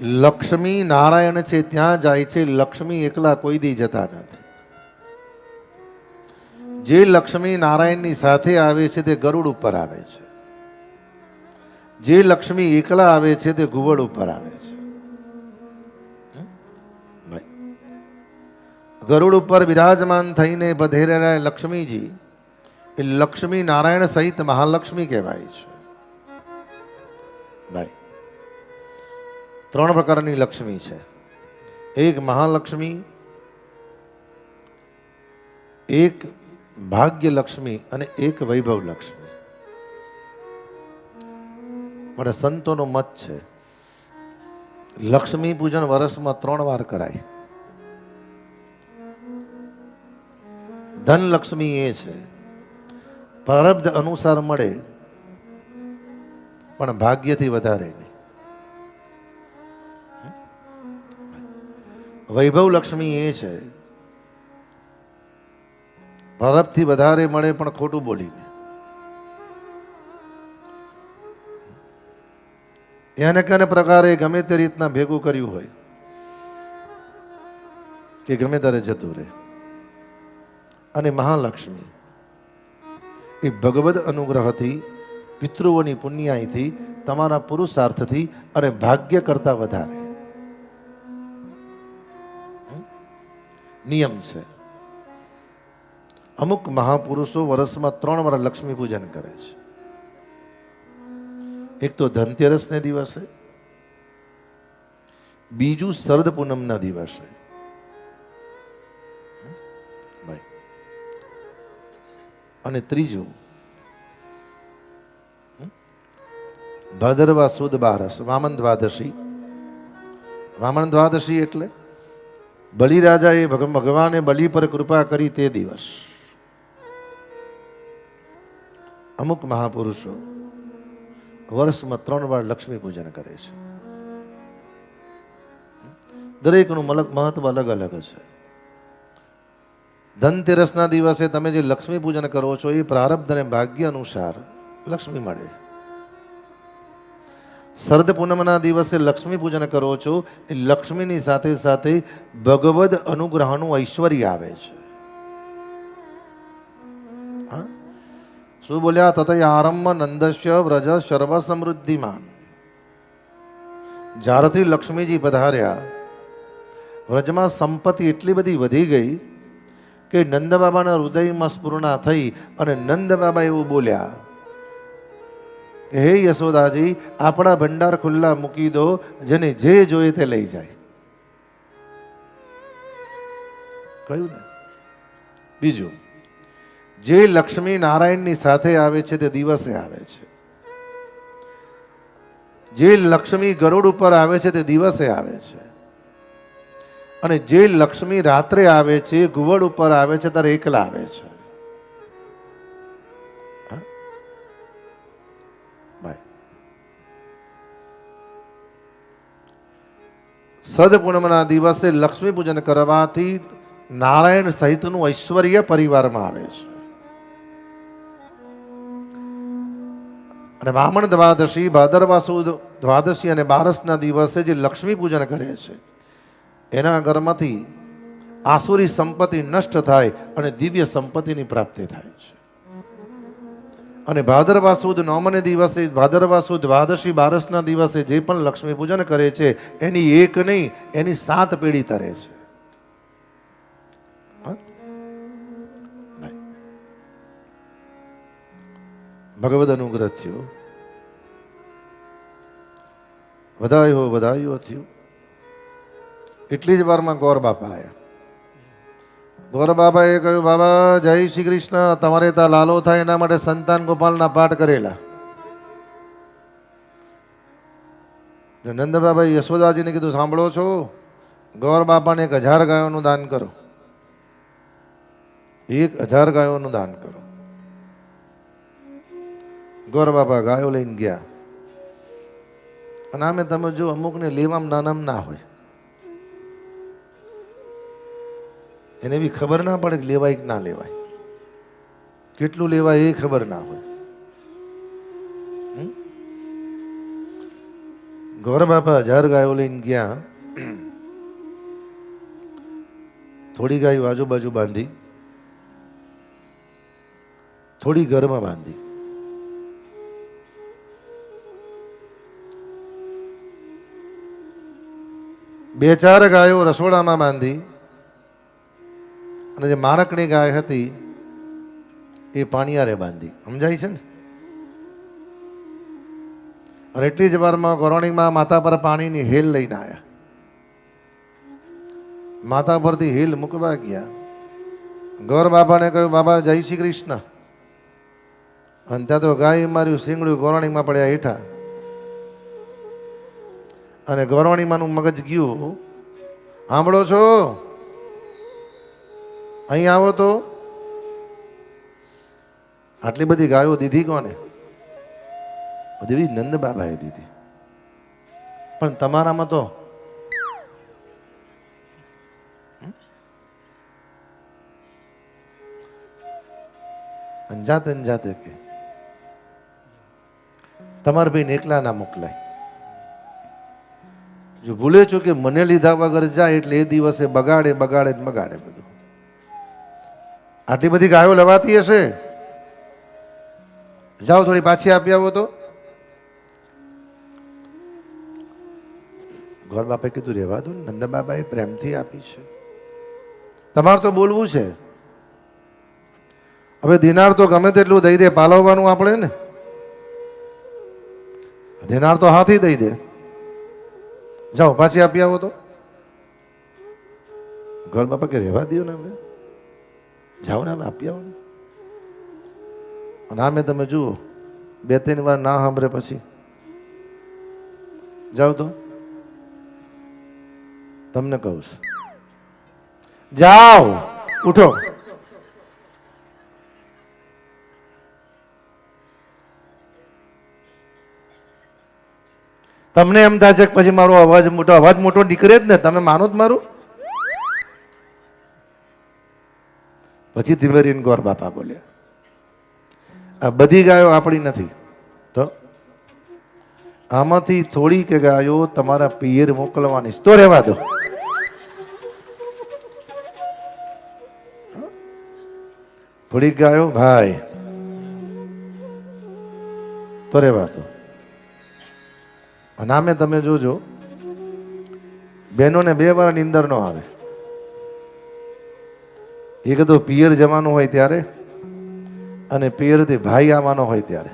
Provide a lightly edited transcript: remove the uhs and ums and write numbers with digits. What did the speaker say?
લક્ષ્મી નારાયણ છે ત્યાં જાય છે, લક્ષ્મી એકલા કોઈ દી જતા નથી. જે લક્ષ્મી નારાયણની સાથે આવે છે તે ગરુડ ઉપર આવે છે. જે લક્ષ્મી એકલા આવે છે તે ઘુવડ ઉપર આવે છે. ગરુડ ઉપર બિરાજમાન થઈને બધેરેલા લક્ષ્મીજી એ લક્ષ્મી નારાયણ સહિત મહાલક્ષ્મી કહેવાય છે. ભાઈ ત્રણ પ્રકારની લક્ષ્મી છે. એક મહાલક્ષ્મી, એક ભાગ્ય લક્ષ્મી અને એક વૈભવ લક્ષ્મી. મને સંતોનો મત છે લક્ષ્મી પૂજન વર્ષમાં 3 વાર કરાય. ધન લક્ષ્મી એ છે પ્રારબ્ધ અનુસાર મળે પણ ભાગ્યથી વધારે નહીં. વૈભવ લક્ષ્મી એ છે પ્રારબ્ધથી વધારે મળે પણ ખોટું બોલીને. એને કને પ્રકારે ગમે તે રીતના ભેગું કર્યું હોય કે ગમે ત્યારે જતું રહે. અને મહાલક્ષ્મી એ ભગવદ અનુગ્રહથી, પિતૃઓની પુણ્યાયથી, તમારા પુરુષાર્થથી અને ભાગ્ય કરતા વધારે. નિયમ છે અમુક મહાપુરુષો વર્ષમાં 3 વાર લક્ષ્મી પૂજન કરે છે. એક તો ધનતેરસને દિવસે, બીજું શરદ પૂનમના દિવસે. અને ત્રીજું ભાદરવા સુદ બારસ, વામન દ્વાદશી. વામન દ્વાદશી એટલે બલિરાજાએ ભગવાને બલિ પર કૃપા કરી તે દિવસ. અમુક મહાપુરુષો વર્ષમાં 3 વાર લક્ષ્મી પૂજન કરે છે. દરેકનું મહત્વ અલગ અલગ છે. ધનતેરસના દિવસે તમે જે લક્ષ્મી પૂજન કરો છો એ પ્રારબ્ધ અને ભાગ્ય અનુસાર લક્ષ્મી મળે. શરદ પૂનમના દિવસે લક્ષ્મી પૂજન કરો છો એ લક્ષ્મીની સાથે સાથે ભગવદ અનુગ્રહનું ઐશ્વર્ય આવે છે. શું બોલ્યા? તથા આરંભ નંદસ્ય વ્રજ સર્વ સમૃદ્ધિમાન. જ્યારથી લક્ષ્મીજી પધાર્યા વ્રજમાં સંપત્તિ એટલી બધી વધી ગઈ કે નંદ બાબાના હૃદયમાં સ્ફુરણા થઈ અને નંદ બાબા એવું બોલ્યા કે હે યશોદાજી, આપણા ભંડાર ખુલ્લા મૂકી દો, જેને જે જોઈએ તે લઈ જાય. કહ્યું ને? બીજું, જે લક્ષ્મી નારાયણની સાથે આવે છે તે દિવસે આવે છે. જે લક્ષ્મી ગરુડ ઉપર આવે છે તે દિવસે આવે છે. અને જે લક્ષ્મી રાત્રે આવે છે, ઘુવડ ઉપર આવે છે, ત્યારે એકલા આવે છે. શરદ પૂનમના દિવસે લક્ષ્મી પૂજન કરવાથી નારાયણ સહિતનું ઐશ્વર્ય પરિવારમાં આવે છે. અને વામન દ્વાદશી, ભાદરવા સુદ દ્વાદશી અને બારસના દિવસે જે લક્ષ્મી પૂજન કરે છે એના ઘરમાંથી આસુરી સંપત્તિ નષ્ટ થાય અને દિવ્ય સંપત્તિની પ્રાપ્તિ થાય છે. અને ભાદરવા સુદ નોમને દિવસે, ભાદરવા સુદ દ્વાદશી બારસના દિવસે જે પણ લક્ષ્મી પૂજન કરે છે એની એક નહીં, એની 7 પેઢી તરે છે. ભગવદ અનુગ્રહ થયો, વધાયો થયું. એટલી જ વારમાં ગોર બાપા આવ્યા. ગોર બાપાએ કહ્યું, બાબા જય શ્રી કૃષ્ણ, તમારે ત્યાં લાલો થાય એના માટે સંતાન ગોપાલના પાઠ કરેલા. નંદ બાબાએ યશોદાજીને કીધું, સાંભળો છો, ગોર બાપાને 1000 ગાયોનું દાન કરો. 1000 ગાયોનું દાન કરો. ગોર બાપા ગાયો લઈને ગયા. અને આમે તમે જો અમુકને લેવામાં નાનામ ના હોય, એને બી ખબર ના પડે કે લેવાય કે ના લેવાય, કેટલું લેવાય એ ખબર ના હોય. ગોર બાપા 1000 ગાયો લઈને ગયા. થોડી ગાયો આજુબાજુ બાંધી, થોડી ઘરમાં બાંધી. બે ચાર ગાયો રસોડામાં બાંધી અને જે માણકની ગાય હતી એ પાણીયારે બાંધી. સમજાય છે ને? અને એટલી જ વારમાં ગોરવણીમાં માતા પર પાણીની હેલ લઈને આવ્યા. માતા પરથી હેલ મૂકવા ગયા. ગોર બાબાને કહ્યું, બાબા જય શ્રી કૃષ્ણ. અને ત્યાં તો ગાય માર્યું શીંગડું ગોરવણીમાં પડ્યા હેઠા. અને ગોરવણીમાંનું મગજ ગયું, સાંભળો છો? અહીં આવો તો. આટલી બધી ગાયો દીધી કોને? દેવી નંદ બાબાએ દીધી. પણ તમારામાં તો અંજાતે અંજાતે કે તમારે ભાઈ એકલા ના મોકલાય. જો ભૂલે છો કે મને લીધા વગર જાય એટલે એ દિવસે બગાડે બગાડે બગાડે બધું. આટલી બધી ગાયો લવાતી હશે, જાઓ થોડી પાછી આપી આવો તો. ગોર બાપાએ કીધું રહેવા દો, નંદ બાબાએ પ્રેમથી આપી છે, તમારે તો બોલવું છે. હવે દિનાર તો ગમે તેટલું દઈ દે, પાલવવાનું આપણે ને. દિનાર તો હાથી દઈ દે. જાઓ પાછી આપી આવો તો. ગોર બાપા કે રહેવા દો ને, હવે જાઓ ને, હવે આપી આવો ને. અને આમે તમે જુઓ 2-3 વાર ના સાંભળે પછી જાઓ તો. તમને કહું છું, જાઓ, ઉઠો. તમને એમ થાય છે કે પછી મારો અવાજ મોટો નીકળે જ ને, તમે માનો જ મારું. પછી ધીમેરીને ગોર બાપા બોલ્યા, આ બધી ગાયો આપણી નથી, તો આમાંથી થોડી કે ગાયો તમારા પિયર મોકલવાની, તો રહેવા દો. થોડીક ગાયો ભાઈ તો રહેવા દો. અને આમે તમે જોજો, બહેનોને 2 વાર નીંદર ન આવે. એક તો પિયર જવાનું હોય ત્યારે, અને પિયરથી ભાઈ આવવાનો હોય ત્યારે.